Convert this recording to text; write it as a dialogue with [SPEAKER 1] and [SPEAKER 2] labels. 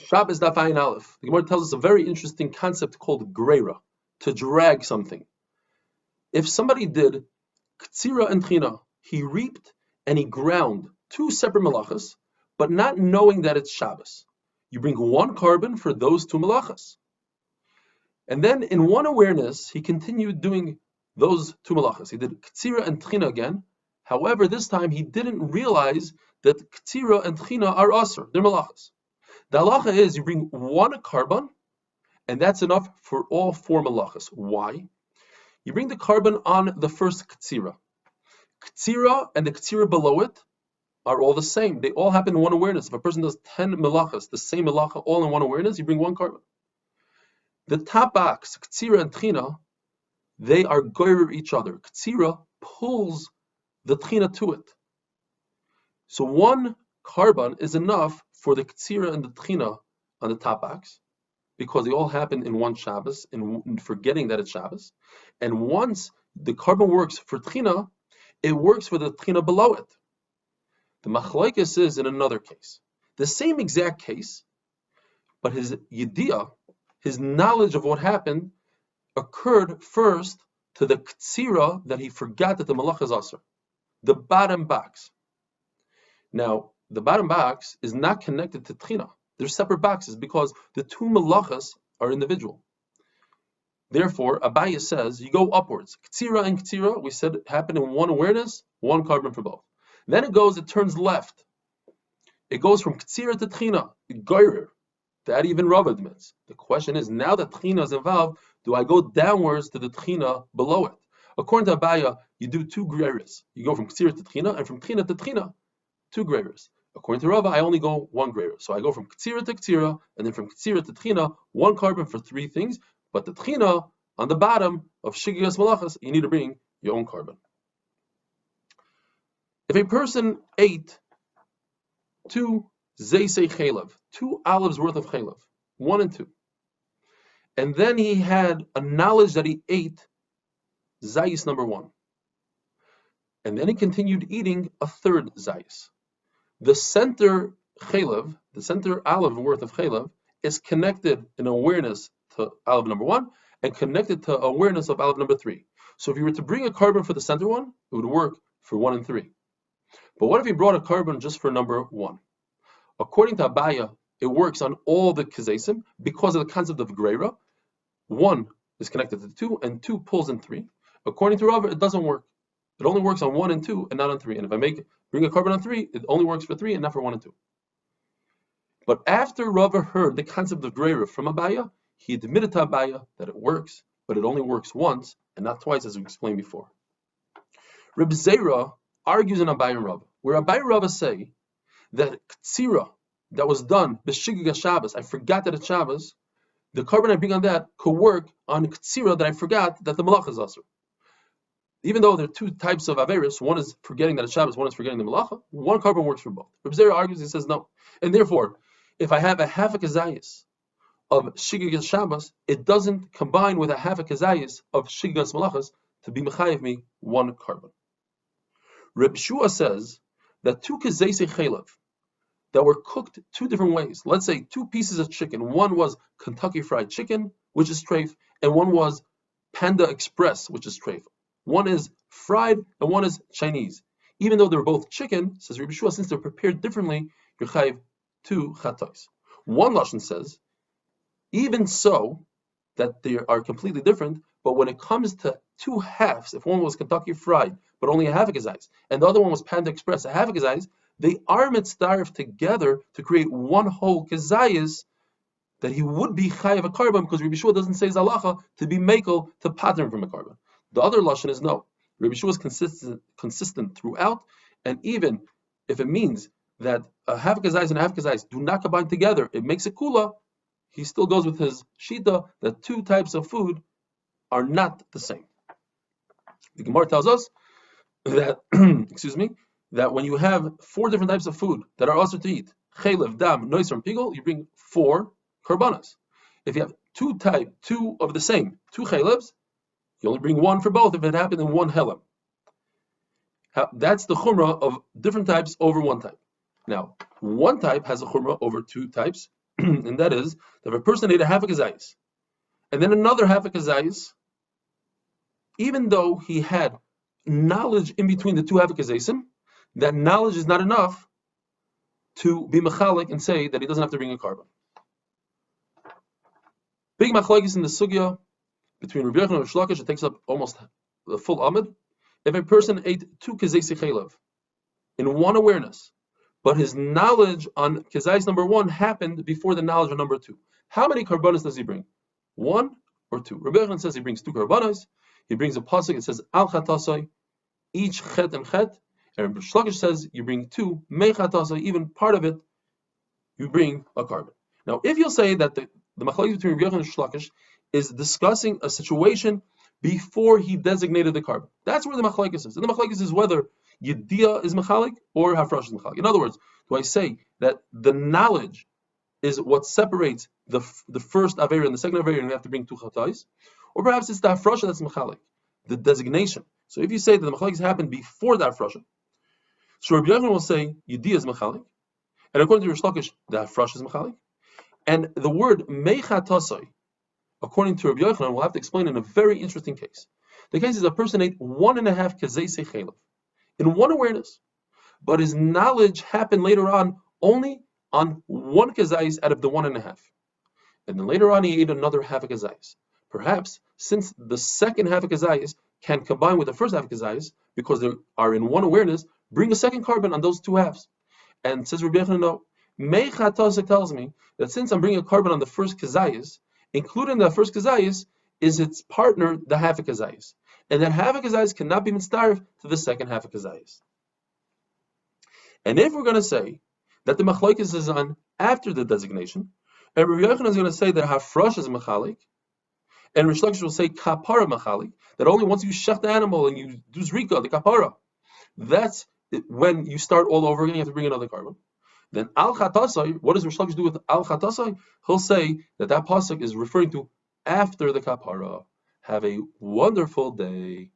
[SPEAKER 1] Shabbos Daf Aleph. The Gemara tells us a very interesting concept called greira, to drag something. If somebody did ktsira and tchina, he reaped and he ground two separate malachas, but not knowing that it's Shabbos. You bring one carbon for those two malachas. And then in one awareness, he continued doing those two malachas. He did ktsira and tchina again. However, this time he didn't realize that ktsira and tchina are asr, they're malachas. The halacha is you bring one carbon, and that's enough for all four malachas. Why? You bring the carbon on the first ktsira. Ktsira and the ktsira below it are all the same. They all happen in one awareness. If a person does 10 malachas, the same malacha, all in one awareness, you bring one carbon. The top box, ktsira and tchina, they are goyer each other. Ktsira pulls the tchina to it. So one carbon is enough for the ktsira and the tchina on the top box, because they all happen in one Shabbos, in forgetting that it's Shabbos. And once the carbon works for tchina, it works for the tchina below it. The machlokes is in another case. The same exact case, but his yediyah, his knowledge of what happened, occurred first to the ktsira that he forgot that the malach is asr, the bottom box. Now, the bottom box is not connected to tchina. They're separate boxes because the two malachas are individual. Therefore, Abaye says you go upwards. Ktsira and ktsira, we said, happen in one awareness, one carbon for both. Then it turns left. It goes from ktsira to tchina, goyrer. That even Rav admits. The question is, now that tchina is involved, do I go downwards to the tchina below it? According to Abaye, you do two greiras. You go from ktsira to tchina, and from tchina to tchina, two greiras. According to Rava, I only go one greira. So I go from ktsira to ktsira, and then from ktsira to tchina, one carbon for three things. But the tchina, on the bottom of shigigas malachas, you need to bring your own carbon. If a person ate two zeisei chelev, 2 olives worth of chelev, 1 and 2, and then he had a knowledge that he ate zayis number 1, and then he continued eating a third zayis. The center chelev, the center olive worth of chelev, is connected in awareness to olive number 1 and connected to awareness of olive number 3. So if you were to bring a carbon for the center one, it would work for 1 and 3. But what if you brought a carbon just for number 1? According to Abaye, it works on all the kezesim because of the concept of greira. 1 is connected to 2, and 2 pulls in 3. According to Rava, it doesn't work. It only works on 1 and 2 and not on 3. And if I bring a carbon on 3, it only works for 3 and not for 1 and 2. But after Rava heard the concept of greira from Abaye, he admitted to Abaye that it works, but it only works once and not twice, as we explained before. Reb Zera argues in Abaye and Rava, where Abaye and Rava say that ktsira that was done b'shigigas Shabbos, I forgot that it's Shabbos, the carbon I bring on that could work on ktsira that I forgot that the malach is asr. Even though there are two types of averis, one is forgetting that it's Shabbos, one is forgetting the malacha, one carbon works for both. Reb Zera argues, he says no. And therefore, if I have a half a kazayis of shigigas Shabbos, it doesn't combine with a half a kazayis of shigigas malachas to be mechayev me one carbon. Reb Shua says that 2 kezeisei chelev that were cooked 2 different ways. Let's say 2 pieces of chicken. One was Kentucky Fried Chicken, which is treif, and one was Panda Express, which is treif. One is fried and one is Chinese. Even though they're both chicken, says Reb Shua, since they're prepared differently, you're chayiv 2 chatos. One lashon says, even so, that they are completely different, but when it comes to 2 halves, if one was Kentucky Fried, but only a half a kazayis, and the other one was Panda Express, a half a kazayis, they are mitzdarif together to create one whole kazayis that he would be chayiv a carbon, because Reb Shua doesn't say zalacha to be makel to pattern from a carbon. The other lashon is no. Reb Shua is consistent throughout, and even if it means that a half kazayis and a half kazayis do not combine together, it makes a kula, he still goes with his shita that 2 types of food are not the same. The Gemara tells us that, that when you have 4 different types of food that are also to eat, chelev, dam, noiser, and pigol, you bring 4 karbanas. If you have 2 of the same, 2 chelevs, you only bring 1 for both if it happened in 1 helam. That's the chumrah of different types over 1 type. Now, 1 type has a chumrah over 2 types, and that is that if a person ate a half a kazayis, and then another half a kazayis, even though he had knowledge in between the two half a kazaysim, that knowledge is not enough to be mechalik and say that he doesn't have to bring a carbon. Big machlokes in the sugya between Rabbi Yochanan and Rish Lakish, it takes up almost the full amud. If a person ate two kazayis chaylev in one awareness, but his knowledge on kazayis number one happened before the knowledge on number two, how many karbanos does he bring? One or two? Rabbi Yochanan says he brings two karbanos. He brings a pasuk. It says al chatasai, each chet and chet. And Rish Lakish says you bring two mei chatasai, even part of it, you bring a carbon. Now, if you'll say that the machlokes between Rabbi Yochanan and Rish Lakish is discussing a situation before he designated the carbon, that's where the machlokes is. And the machlokes is whether Yediyah is mechalik or Hafrash is mechalik. In other words, do I say that the knowledge is what separates the first Aveira and the second Aveira and we have to bring two chatais? Or perhaps it's the Hafrash that's mechalik, the designation. So if you say that the machlokes happened before the Hafrash, so Rabbi Yochanan will say Yediyah is mechalik, and according to Rish Lakish, the Hafrash is mechalik. And the word meichatasai, according to Rabbi Yochanan, we'll have to explain in a very interesting case. The case is a person ate 1.5 kazayis chaylev in one awareness, but his knowledge happened later on only on one kazayis out of the 1.5. And then later on he ate another half a kazayis. Perhaps since the second half a kazayis can combine with the first half a kazayis because they are in one awareness, bring a second carbon on those two halves. And says Rabbi Yochanan, no. Meichatasa tells me that since I'm bringing a carbon on the first kazayis, including the first kazayis, is its partner, the half a kazayis. And that half a kazayis cannot be mitzdarif to the second half a kazayis. And if we're going to say that the machlokes is on after the designation, and Rabbi Yochanan is going to say that hafrash is machalik, and Rish Lakish will say kapara machalik, that only once you shech the animal and you do zrika, the kapara, that's when you start all over again, you have to bring another carbon. Then al chatasai, what does Rish Lakish do with al chatasai? He'll say that pasuk is referring to after the kapara. Have a wonderful day.